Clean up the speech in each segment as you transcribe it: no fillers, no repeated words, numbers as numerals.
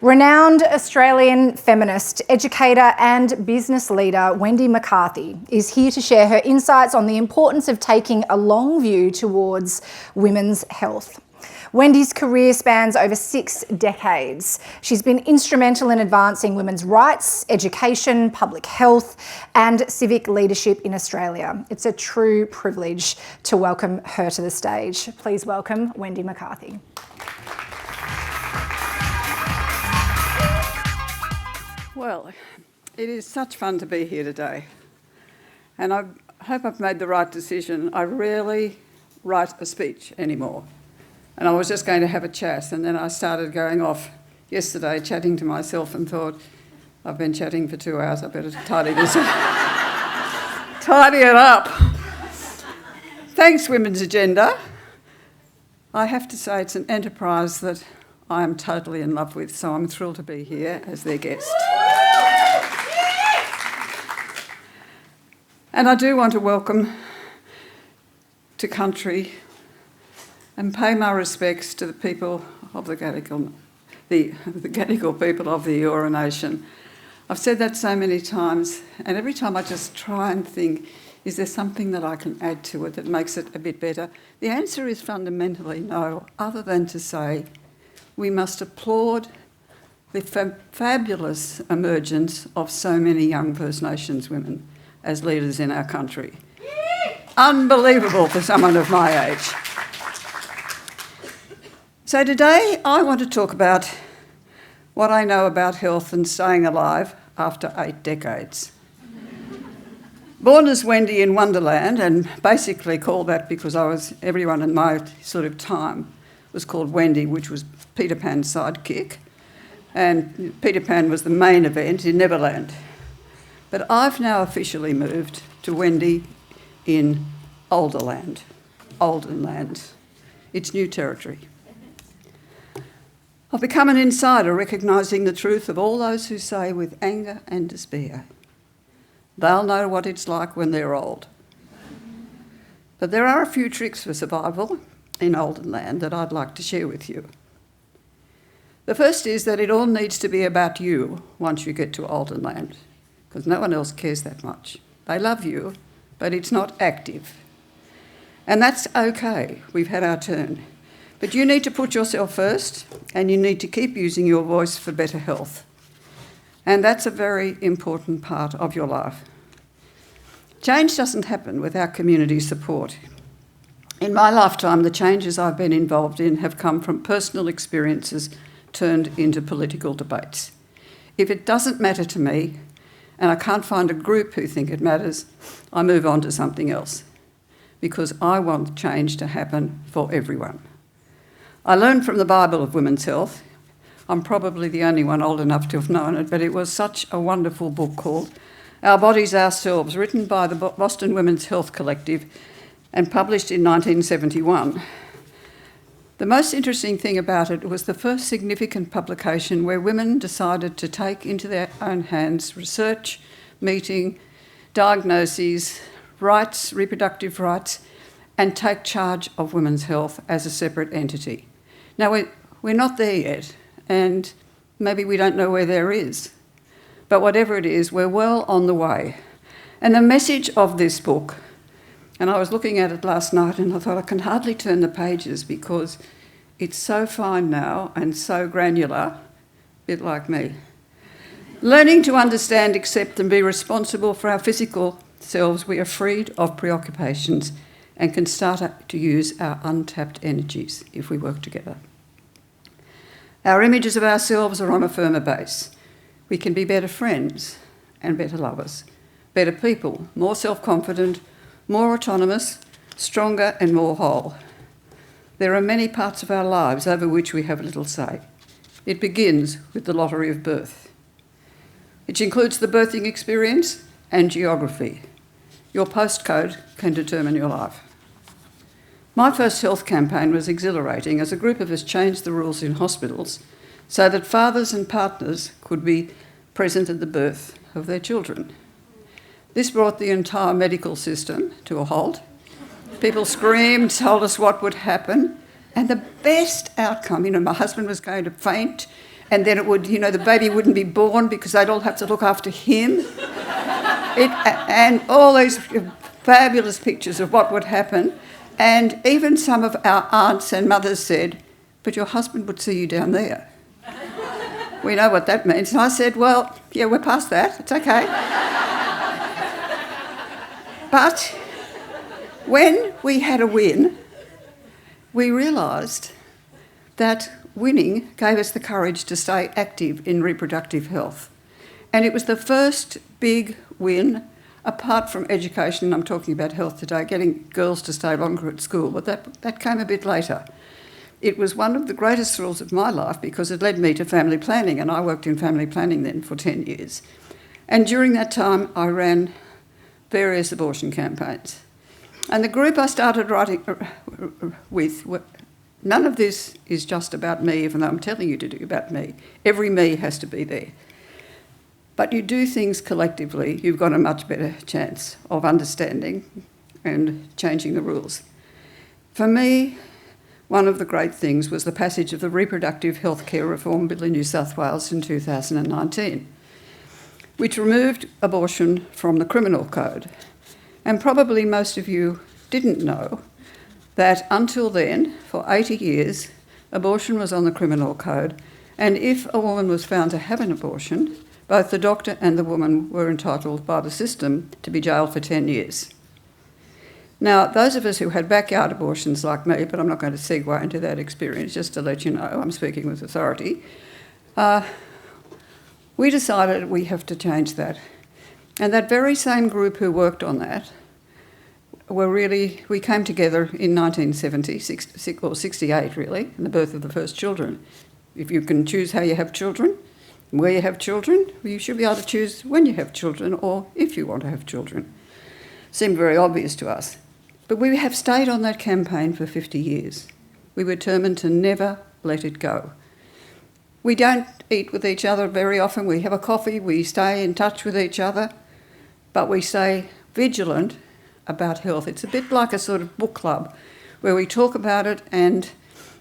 Renowned Australian feminist, educator and business leader Wendy McCarthy is here to share her insights on the importance of taking a long view towards women's health. Wendy's career spans over 6 decades. She's been instrumental in advancing women's rights, education, public health and civic leadership in Australia. It's a true privilege to welcome her to the stage. Please welcome Wendy McCarthy. Well, it is such fun to be here today, and I hope I've made the right decision. I rarely write a speech anymore, and I was just going to have a chat, and then I started going off yesterday chatting to myself and thought, I've been chatting for 2 hours, I better tidy this up. Tidy it up. Thanks, Women's Agenda. I have to say it's an enterprise that I am totally in love with, so I'm thrilled to be here as their guest. And I do want to welcome to country and pay my respects to the people of the Gadigal people of the Eora Nation. I've said that so many times, and every time I just try and think, is there something that I can add to it that makes it a bit better? The answer is fundamentally no, other than to say we must applaud the fabulous emergence of so many young First Nations women as leaders in our country. Unbelievable for someone of my age. So today I want to talk about what I know about health and staying alive after 8 decades. Born as Wendy in Wonderland, and basically called that because everyone in my sort of time was called Wendy, which was Peter Pan's sidekick, and Peter Pan was the main event in Neverland. But I've now officially moved to Wendy in Oldenland. It's new territory. I've become an insider, recognising the truth of all those who say with anger and despair, they'll know what it's like when they're old. But there are a few tricks for survival in Oldenland that I'd like to share with you. The first is that it all needs to be about you once you get to Oldenland, because no one else cares that much. They love you, but it's not active. And that's okay, we've had our turn. But you need to put yourself first, and you need to keep using your voice for better health. And that's a very important part of your life. Change doesn't happen without community support. In my lifetime, the changes I've been involved in have come from personal experiences turned into political debates. If it doesn't matter to me, and I can't find a group who think it matters, I move on to something else, because I want change to happen for everyone. I learned from the Bible of women's health. I'm probably the only one old enough to have known it, but it was such a wonderful book called Our Bodies, Ourselves, written by the Boston Women's Health Collective and published in 1971. The most interesting thing about it was the first significant publication where women decided to take into their own hands research, meeting, diagnoses, rights, reproductive rights, and take charge of women's health as a separate entity. Now, we're not there yet, and maybe we don't know where there is, but whatever it is, we're well on the way. And the message of this book, and I was looking at it last night and I thought I can hardly turn the pages because it's so fine now and so granular, a bit like me. Learning to understand, accept and be responsible for our physical selves, we are freed of preoccupations and can start to use our untapped energies if we work together. Our images of ourselves are on a firmer base. We can be better friends and better lovers, better people, more self-confident, more autonomous, stronger and more whole. There are many parts of our lives over which we have little say. It begins with the lottery of birth, which includes the birthing experience and geography. Your postcode can determine your life. My first health campaign was exhilarating as a group of us changed the rules in hospitals so that fathers and partners could be present at the birth of their children. This brought the entire medical system to a halt. People screamed, told us what would happen, and the best outcome, my husband was going to faint and then it would, the baby wouldn't be born because they'd all have to look after him. And all these fabulous pictures of what would happen. And even some of our aunts and mothers said, but your husband would see you down there. We know what that means. And I said, well, yeah, we're past that. It's okay. But when we had a win, we realised that winning gave us the courage to stay active in reproductive health. And it was the first big win, apart from education. I'm talking about health today, getting girls to stay longer at school, but that came a bit later. It was one of the greatest thrills of my life because it led me to family planning, and I worked in family planning then for 10 years. And during that time, I ran various abortion campaigns. And the group I started writing with, none of this is just about me, even though I'm telling you to do about me. Every me has to be there. But you do things collectively, you've got a much better chance of understanding and changing the rules. For me, one of the great things was the passage of the Reproductive Health Care Reform Bill in New South Wales in 2019, which removed abortion from the criminal code. And probably most of you didn't know that until then, for 80 years, abortion was on the criminal code, and if a woman was found to have an abortion, both the doctor and the woman were entitled by the system to be jailed for 10 years. Now, those of us who had backyard abortions like me, but I'm not going to segue into that experience, just to let you know, I'm speaking with authority, we decided we have to change that. And that very same group who worked on that we came together in 1970, 68 really, in the birth of the first children. If you can choose how you have children, where you have children, you should be able to choose when you have children or if you want to have children. Seemed very obvious to us. But we have stayed on that campaign for 50 years. We were determined to never let it go. We don't eat with each other very often. We have a coffee, we stay in touch with each other, but we stay vigilant about health. It's a bit like a sort of book club where we talk about it and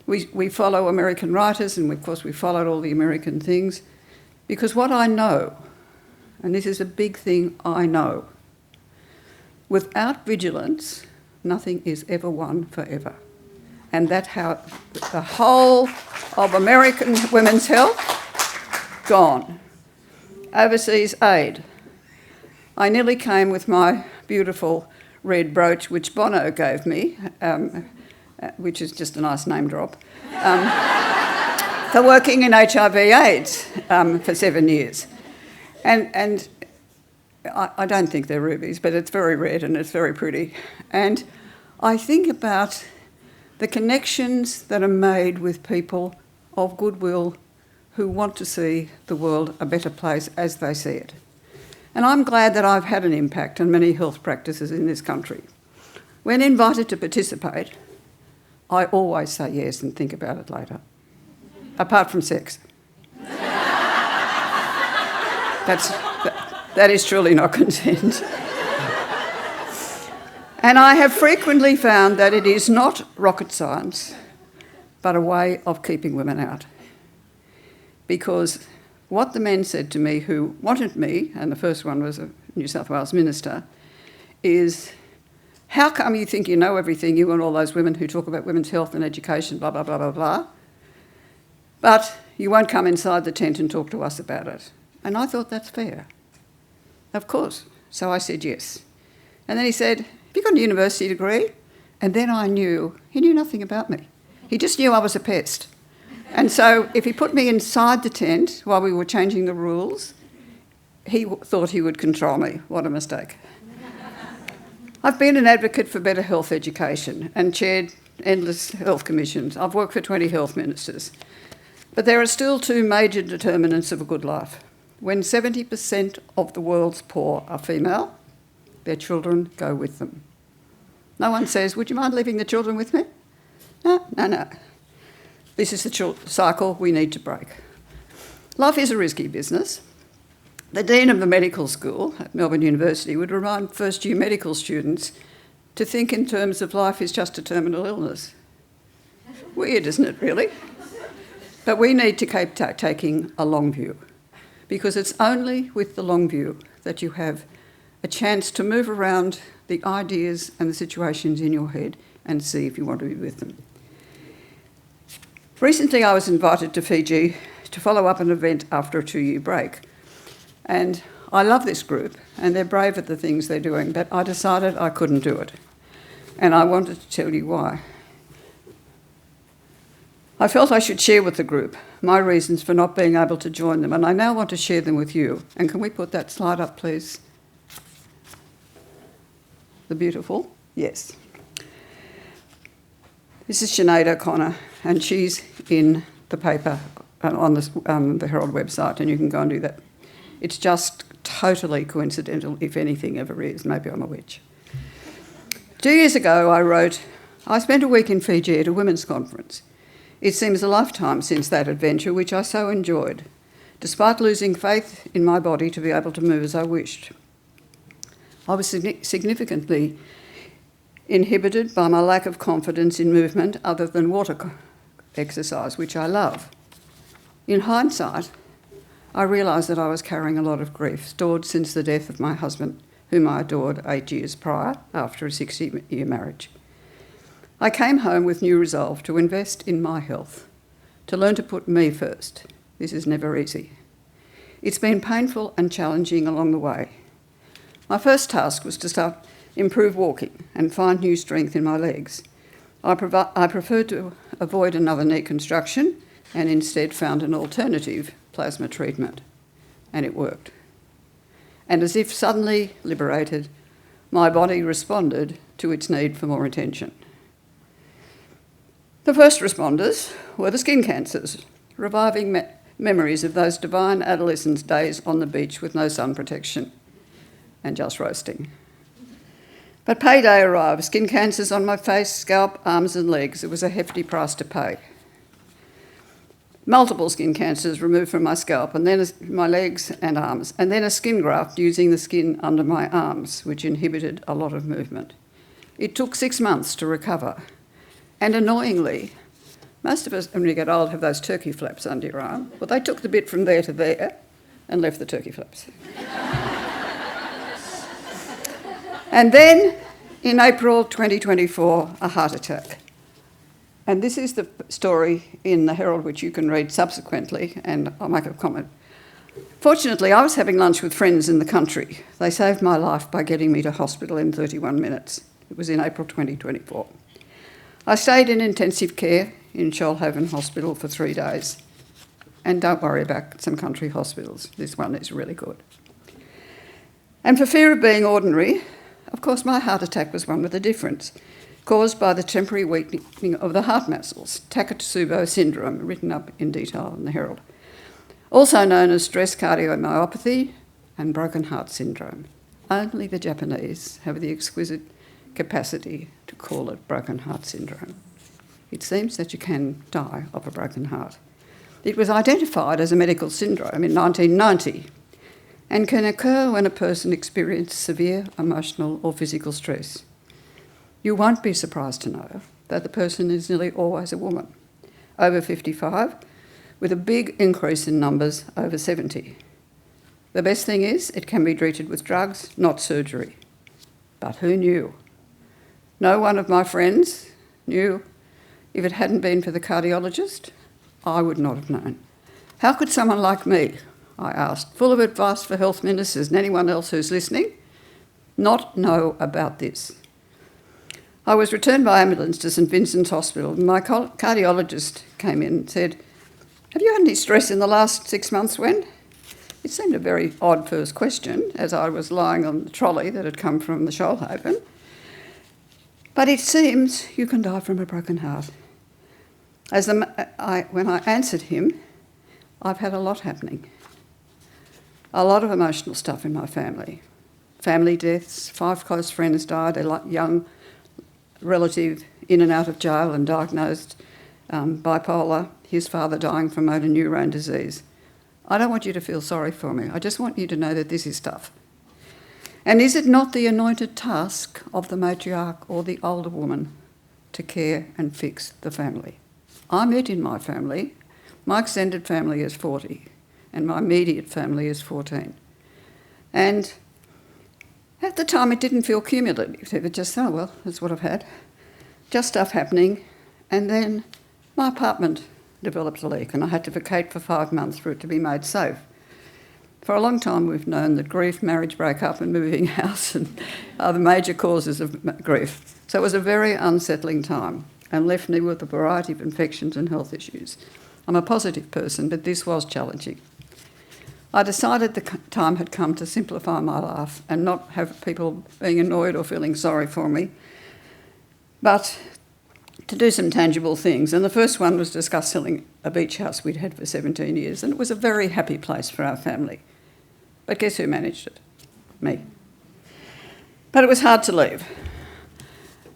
we follow American writers, and of course we followed all the American things, because what I know, and this is a big thing I know, without vigilance, nothing is ever won forever. And that's how the whole of American women's health, gone. Overseas aid. I nearly came with my beautiful red brooch, which Bono gave me, which is just a nice name drop, for working in HIV/AIDS for 7 years. And I don't think they're rubies, but it's very red and it's very pretty. And I think about the connections that are made with people of goodwill who want to see the world a better place as they see it. And I'm glad that I've had an impact on many health practices in this country. When invited to participate, I always say yes and think about it later, apart from sex. That is truly not consent. And I have frequently found that it is not rocket science, but a way of keeping women out. Because what the men said to me who wanted me, and the first one was a New South Wales minister, is, how come you think you know everything, you and all those women who talk about women's health and education, blah, blah, blah, blah, blah, but you won't come inside the tent and talk to us about it? And I thought that's fair. Of course. So I said yes. And then he said, have you got a university degree? And then I knew he knew nothing about me. He just knew I was a pest. And so if he put me inside the tent while we were changing the rules, he thought he would control me. What a mistake. I've been an advocate for better health education and chaired endless health commissions. I've worked for 20 health ministers. But there are still two major determinants of a good life. When 70% of the world's poor are female, their children go with them. No one says, would you mind leaving the children with me? No. This is the cycle we need to break. Life is a risky business. The Dean of the Medical School at Melbourne University would remind first-year medical students to think in terms of life is just a terminal illness. Weird, isn't it, really? But we need to keep taking a long view, because it's only with the long view that you have a chance to move around the ideas and the situations in your head and see if you want to be with them. Recently I was invited to Fiji to follow up an event after a 2-year break. And I love this group and they're brave at the things they're doing, but I decided I couldn't do it. And I wanted to tell you why. I felt I should share with the group my reasons for not being able to join them, and I now want to share them with you. And can we put that slide up, please? The beautiful? Yes. This is Sinead O'Connor, and she's in the paper on the Herald website, and you can go and do that. It's just totally coincidental, if anything ever is. Maybe I'm a witch. 2 years ago, I wrote, I spent a week in Fiji at a women's conference. It seems a lifetime since that adventure, which I so enjoyed, despite losing faith in my body to be able to move as I wished. I was significantly inhibited by my lack of confidence in movement other than water exercise, which I love. In hindsight, I realised that I was carrying a lot of grief, stored since the death of my husband, whom I adored 8 years prior, after a 60-year marriage. I came home with new resolve to invest in my health, to learn to put me first. This is never easy. It's been painful and challenging along the way. My first task was to improve walking and find new strength in my legs. I preferred to avoid another knee construction and instead found an alternative plasma treatment, and it worked. And as if suddenly liberated, my body responded to its need for more attention. The first responders were the skin cancers, reviving memories of those divine adolescence days on the beach with no sun protection and just roasting. But payday arrived, skin cancers on my face, scalp, arms and legs. It was a hefty price to pay. Multiple skin cancers removed from my scalp, and then my legs and arms, and then a skin graft using the skin under my arms, which inhibited a lot of movement. It took 6 months to recover. And annoyingly, most of us, when we get old, have those turkey flaps under your arm. Well, they took the bit from there to there and left the turkey flaps. And then, in April 2024, a heart attack. And this is the story in the Herald, which you can read subsequently, and I'll make a comment. Fortunately, I was having lunch with friends in the country. They saved my life by getting me to hospital in 31 minutes. It was in April 2024. I stayed in intensive care in Shoalhaven Hospital for 3 days. And don't worry about some country hospitals. This one is really good. And for fear of being ordinary, of course, my heart attack was one with a difference, caused by the temporary weakening of the heart muscles, Takotsubo syndrome, written up in detail in the Herald, also known as stress cardiomyopathy and broken heart syndrome. Only the Japanese have the exquisite capacity to call it broken heart syndrome. It seems that you can die of a broken heart. It was identified as a medical syndrome in 1990 and can occur when a person experiences severe emotional or physical stress. You won't be surprised to know that the person is nearly always a woman, over 55, with a big increase in numbers over 70. The best thing is it can be treated with drugs, not surgery. But who knew? No one of my friends knew. If it hadn't been for the cardiologist, I would not have known. How could someone like me, I asked, full of advice for health ministers and anyone else who's listening, not know about this? I was returned by ambulance to St Vincent's Hospital, and my cardiologist came in and said, "Have you had any stress in the last 6 months, Wen?" It seemed a very odd first question, as I was lying on the trolley that had come from the Shoalhaven. But it seems you can die from a broken heart. When I answered him, I've had a lot happening. A lot of emotional stuff in my family. Family deaths, 5 close friends died, a young relative in and out of jail and diagnosed bipolar, his father dying from motor neurone disease. I don't want you to feel sorry for me. I just want you to know that this is tough. And is it not the anointed task of the matriarch or the older woman to care and fix the family? I'm it in my family. My extended family is 40 and my immediate family is 14. And at the time it didn't feel cumulative. It just, oh well, that's what I've had. Just stuff happening. And then my apartment developed a leak and I had to vacate for 5 months for it to be made safe. For a long time we've known that grief, marriage breakup and moving house are the major causes of grief. So it was a very unsettling time and left me with a variety of infections and health issues. I'm a positive person, but this was challenging. I decided the time had come to simplify my life and not have people being annoyed or feeling sorry for me, but to do some tangible things. And the first one was discuss selling a beach house we'd had for 17 years, and it was a very happy place for our family. But guess who managed it? Me. But it was hard to leave.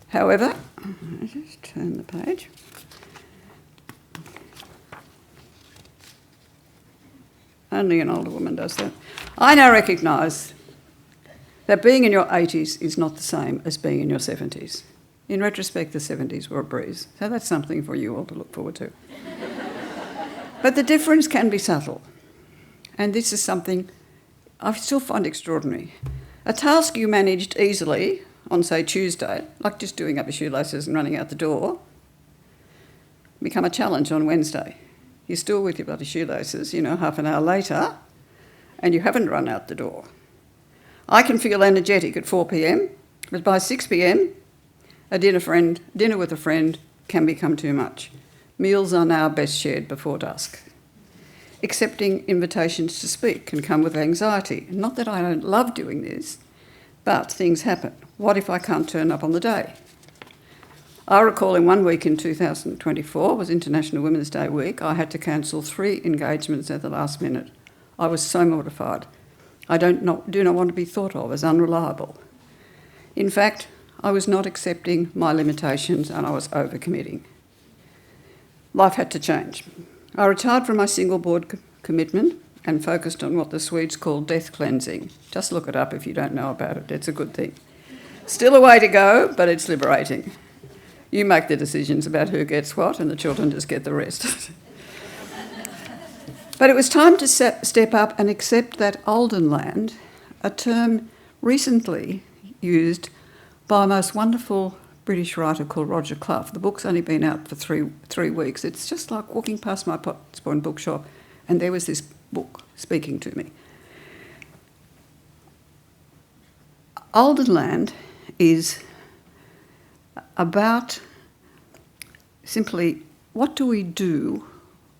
However, I'll just turn the page. Only an older woman does that. I now recognise that being in your 80s is not the same as being in your 70s. In retrospect, the 70s were a breeze, so that's something for you all to look forward to. But the difference can be subtle, and this is something I still find extraordinary. A task you managed easily on, say, Tuesday, like just doing up your shoelaces and running out the door, become a challenge on Wednesday. You're still with your bloody shoelaces, half an hour later, and you haven't run out the door. I can feel energetic at 4 p.m, but by 6 p.m, a dinner with a friend can become too much. Meals are now best shared before dusk. Accepting invitations to speak can come with anxiety. Not that I don't love doing this, but things happen. What if I can't turn up on the day? I recall in 1 week in 2024, was International Women's Day week, I had to cancel 3 engagements at the last minute. I was so mortified. I do not want to be thought of as unreliable. In fact, I was not accepting my limitations and I was overcommitting. Life had to change. I retired from my single board commitment and focused on what the Swedes call death cleansing. Just look it up if you don't know about it. It's a good thing. Still a way to go, but it's liberating. You make the decisions about who gets what and the children just get the rest. But it was time to step up and accept that olden land, a term recently used by a most wonderful British writer called Roger Clough. The book's only been out for three weeks. It's just like walking past my Pottsbourne bookshop and there was this book speaking to me. Olden land is about simply what do we do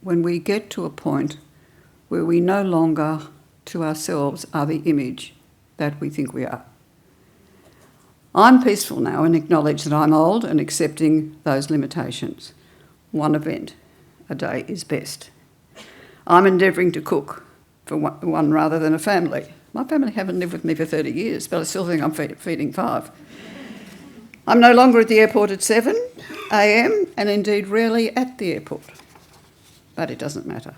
when we get to a point where we no longer to ourselves are the image that we think we are. I'm peaceful now and acknowledge that I'm old and accepting those limitations. One event a day is best. I'm endeavouring to cook for one rather than a family. My family haven't lived with me for 30 years, but I still think I'm feeding 5. I'm no longer at the airport at 7 a.m. and indeed rarely at the airport. But it doesn't matter.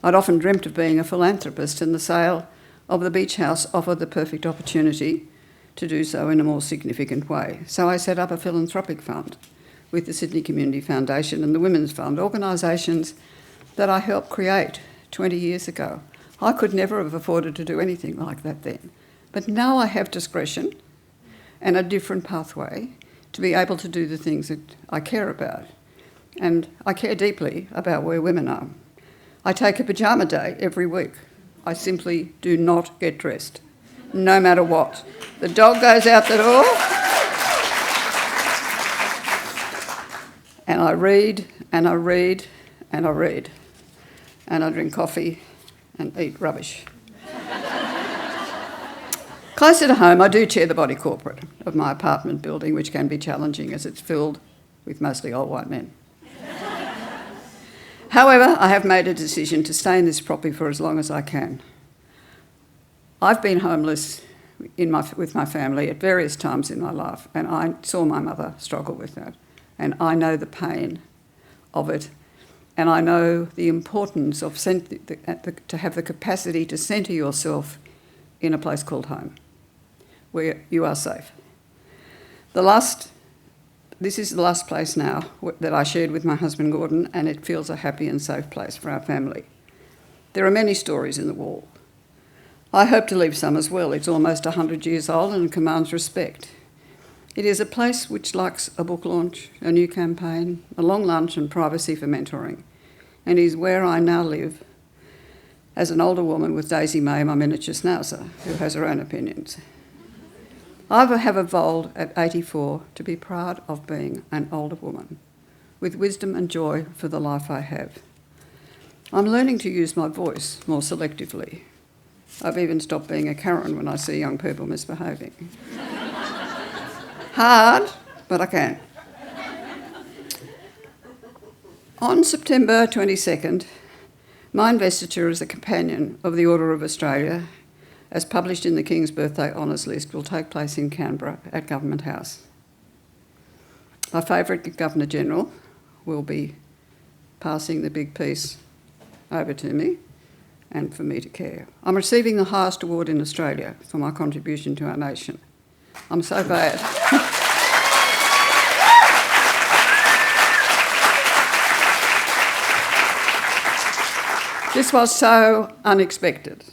I'd often dreamt of being a philanthropist, and the sale of the beach house offered the perfect opportunity to do so in a more significant way. So I set up a philanthropic fund with the Sydney Community Foundation and the Women's Fund, organisations that I helped create 20 years ago. I could never have afforded to do anything like that then. But now I have discretion and a different pathway to be able to do the things that I care about. And I care deeply about where women are. I take a pyjama day every week. I simply do not get dressed, no matter what. The dog goes out the door and I read and I read and I read and I drink coffee and eat rubbish. Closer to home, I do chair the body corporate of my apartment building, which can be challenging as it's filled with mostly old white men. However, I have made a decision to stay in this property for as long as I can. I've been homeless with my family at various times in my life, and I saw my mother struggle with that. And I know the pain of it, and I know the importance of to have the capacity to centre yourself in a place called home, where you are safe. The this is the last place now that I shared with my husband Gordon, and it feels a happy and safe place for our family. There are many stories in the wall. I hope to leave some as well. It's almost 100 years old and commands respect. It is a place which likes a book launch, a new campaign, a long lunch and privacy for mentoring, and is where I now live as an older woman with Daisy May, my miniature schnauzer, who has her own opinions. I have evolved at 84 to be proud of being an older woman, with wisdom and joy for the life I have. I'm learning to use my voice more selectively. I've even stopped being a Karen when I see young people misbehaving. Hard, but I can. On September 22nd, my investiture as a Companion of the Order of Australia, as published in the King's Birthday Honours List, will take place in Canberra at Government House. My favourite Governor-General will be passing the big piece over to me and for me to care. I'm receiving the highest award in Australia for my contribution to our nation. I'm so glad. This was so unexpected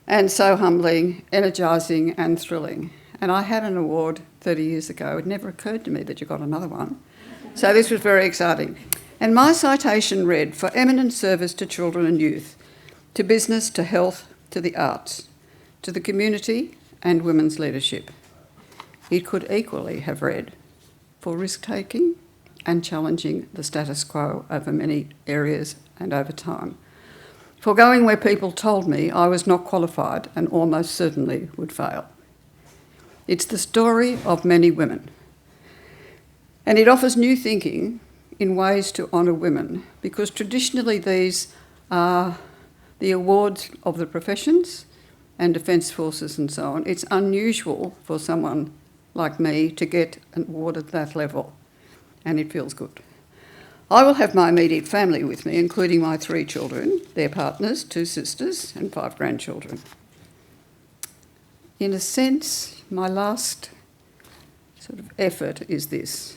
and so humbling, energising and thrilling. And I had an award 30 years ago. It never occurred to me that you got another one. So this was very exciting. And my citation read, "For eminent service to children and youth, to business, to health, to the arts, to the community and women's leadership." It could equally have read, "For risk-taking and challenging the status quo over many areas and over time. For going where people told me I was not qualified and almost certainly would fail." It's the story of many women. And it offers new thinking in ways to honour women, because traditionally these are the awards of the professions and defence forces and so on. It's unusual for someone like me to get an award at that level, and it feels good. I will have my immediate family with me, including my 3 children, their partners, 2 sisters and 5 grandchildren. In a sense, my last sort of effort is this.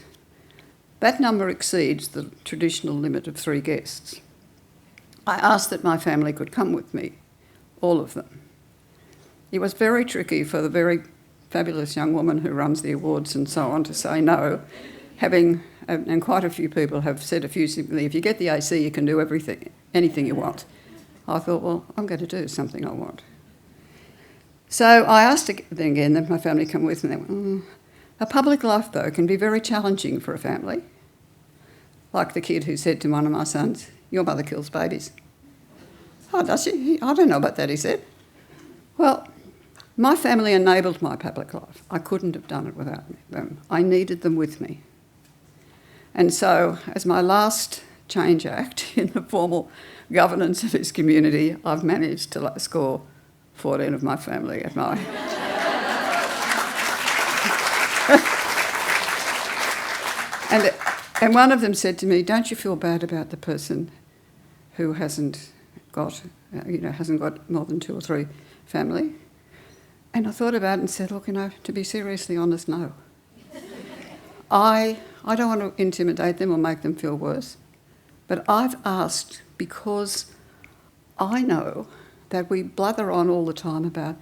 That number exceeds the traditional limit of 3 guests. I asked that my family could come with me, all of them. It was very tricky for the very fabulous young woman who runs the awards and so on to say no, and quite a few people have said effusively, if you get the AC, you can do anything you want. I thought, well, I'm going to do something I want. So I asked again that my family come with me. They went, A public life, though, can be very challenging for a family. Like the kid who said to one of my sons, "Your mother kills babies." "Oh, does she? I don't know about that," he said. Well, my family enabled my public life. I couldn't have done it without them. I needed them with me. And so, as my last change act in the formal governance of this community, I've managed to score 14 of my family at my... and one of them said to me, "Don't you feel bad about the person who hasn't got more than 2 or 3 family?" And I thought about it and said, look, to be seriously honest, no. I don't want to intimidate them or make them feel worse, but I've asked because I know that we blather on all the time about,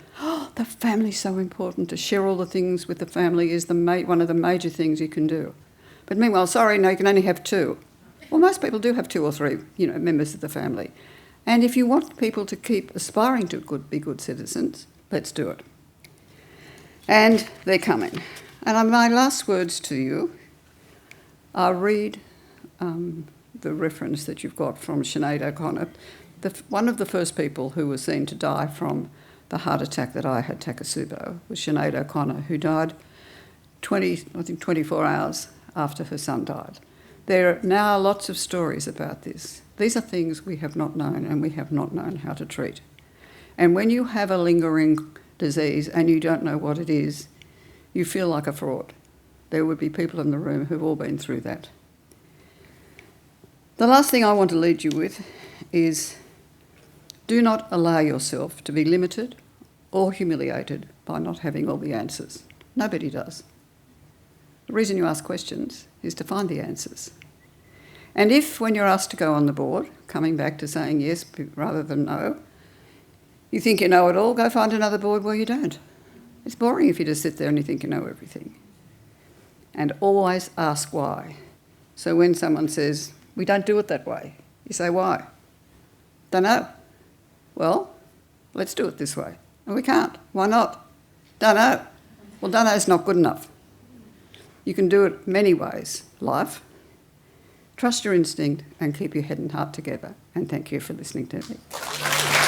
the family's so important, to share all the things with the family is one of the major things you can do. But meanwhile, sorry, no, you can only have 2. Well, most people do have 2 or 3, members of the family. And if you want people to keep aspiring to be good citizens, let's do it. And they're coming. And my last words to you, I'll read the reference that you've got from Sinead O'Connor, one of the first people who was seen to die from the heart attack that I had, Takasubo, was Sinead O'Connor, who died 24 hours after her son died. There are now lots of stories about this. These are things we have not known and we have not known how to treat. And when you have a lingering disease and you don't know what it is, you feel like a fraud. There would be people in the room who've all been through that. The last thing I want to leave you with is do not allow yourself to be limited or humiliated by not having all the answers. Nobody does. The reason you ask questions is to find the answers. And if, when you're asked to go on the board, coming back to saying yes rather than no, you think you know it all, go find another board where you don't. It's boring if you just sit there and you think you know everything. And always ask why. So when someone says, we don't do it that way, you say, why? Don't know. Well, let's do it this way. And we can't. Why not? Don't know. Well, don't know is not good enough. You can do it many ways. Life. Trust your instinct and keep your head and heart together. And thank you for listening to me.